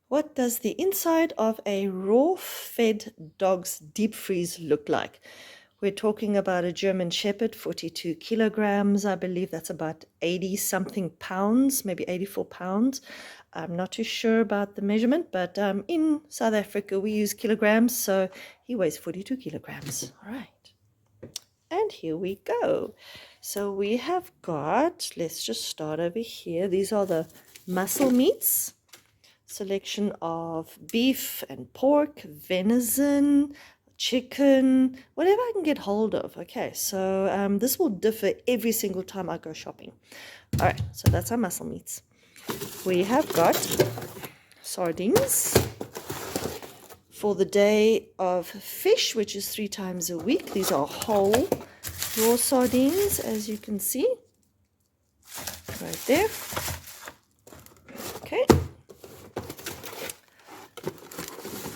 What does the inside of a raw-fed dog's deep freeze look like? We're talking about a German Shepherd, 42 kilograms. I believe that's about 80-something pounds, maybe 84 pounds. I'm not too sure about the measurement, but in South Africa we use kilograms, so he weighs 42 kilograms. All right. And here we go. So we have got, let's just start over here. These are the muscle meats. Selection of beef and pork, venison, chicken, whatever I can get hold of. Okay, so this will differ every single time I go shopping. All right, so that's our muscle meats. We have got sardines for the day of fish, which is 3 times a week. These are whole raw sardines, as you can see right there. Okay.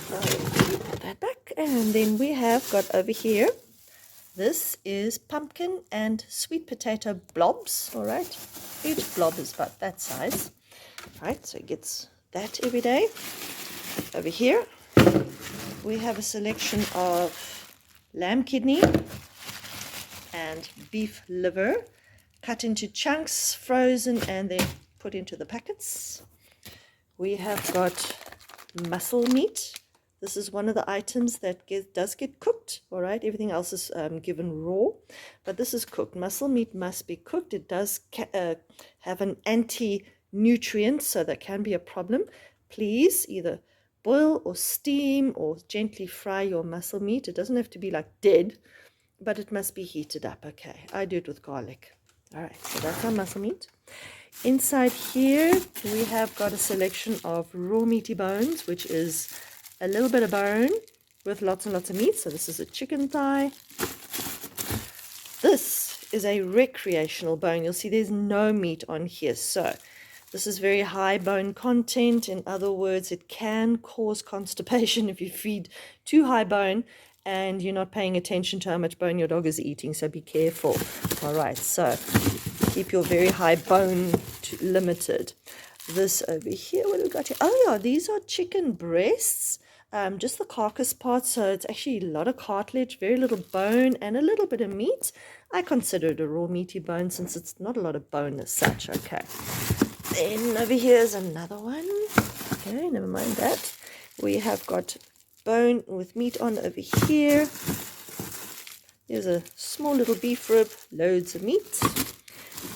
Put that back, and then we have got over here, this is pumpkin and sweet potato blobs. All right, each blob is about that size. All right, so it gets that every day. Over here we have a selection of lamb kidney and beef liver, cut into chunks, frozen, and then put into the packets. We have got muscle meat. This is one of the items that does get cooked. All right, everything else is given raw, but this is cooked. Muscle meat must be cooked. It does have an anti-nutrient, so that can be a problem. Please either boil or steam or gently fry your muscle meat. It doesn't have to be like dead, but it must be heated up. Okay, I do it with garlic. All right, so that's our muscle meat. Inside here we have got a selection of raw meaty bones, which is a little bit of bone with lots and lots of meat. So this is a chicken thigh. This is a recreational bone. You'll see there's no meat on here. So this is very high bone content. In other words, it can cause constipation if you feed too high bone and you're not paying attention to how much bone your dog is eating. So be careful. All right, so keep your very high bone limited. This over here, what have we got here? Oh yeah, these are chicken breasts. Just the carcass part, so it's actually a lot of cartilage, very little bone, and a little bit of meat. I consider it a raw meaty bone since it's not a lot of bone as such. Okay, then over here is another one. Okay, never mind that. We have got bone with meat on over here. Here's a small little beef rib, loads of meat.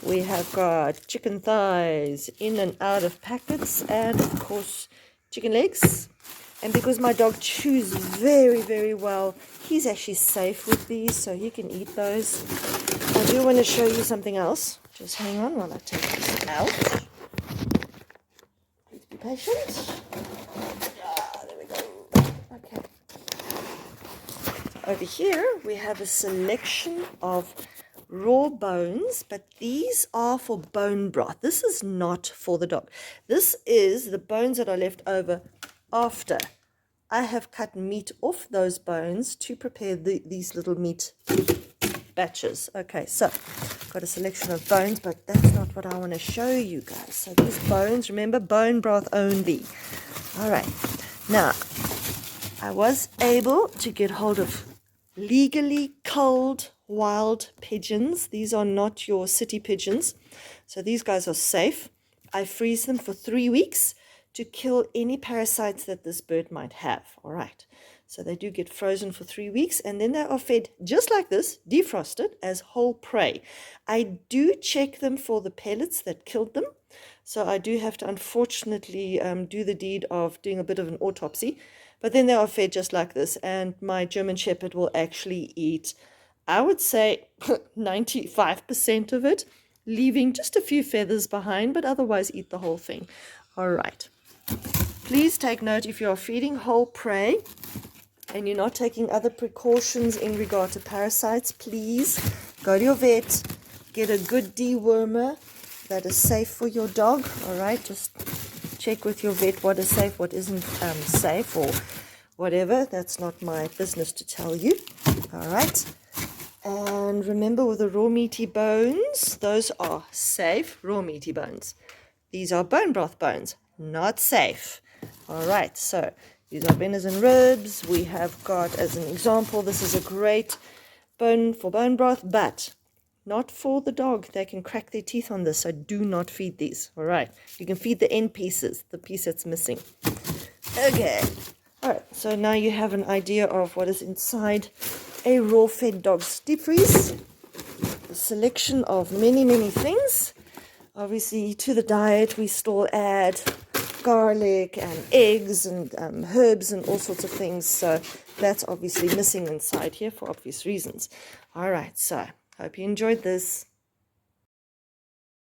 We have got chicken thighs in and out of packets, and of course chicken legs. And because my dog chews very, very well, he's actually safe with these, so he can eat those. I do want to show you something else. Just hang on while I take this out. Please be patient. There we go. Okay. Over here we have a selection of raw bones, but these are for bone broth. This is not for the dog. This is the bones that are left over after I have cut meat off those bones to prepare these little meat batches. Okay, so got a selection of bones, but that's not what I want to show you guys. So these bones, remember, bone broth only. All right, now I was able to get hold of legally culled wild pigeons. These are not your city pigeons, so these guys are safe. I freeze them for 3 weeks to kill any parasites that this bird might have. All right, so they do get frozen for 3 weeks, and then they are fed just like this, defrosted, as whole prey. I do check them for the pellets that killed them, so I do have to unfortunately do the deed of doing a bit of an autopsy, but then they are fed just like this, and my German Shepherd will actually eat, I would say, 95% of it, leaving just a few feathers behind, but otherwise eat the whole thing. All right. Please take note, if you're feeding whole prey and you're not taking other precautions in regard to parasites, please go to your vet, get a good dewormer that is safe for your dog. All right, just check with your vet what is safe, what isn't safe, or whatever. That's not my business to tell you. All right. And remember, with the raw meaty bones, those are safe raw meaty bones. These are bone broth bones, not safe. All right, so these are venison ribs. We have got, as an example, this is a great bone for bone broth, but not for the dog. They can crack their teeth on this, so do not feed these. All right, you can feed the end pieces, the piece that's missing. Okay, all right, so now you have an idea of what is inside a raw-fed dog's deep freeze. A selection of many things. Obviously, to the diet, we still add garlic and eggs and herbs and all sorts of things. So that's obviously missing inside here for obvious reasons. All right, so hope you enjoyed this.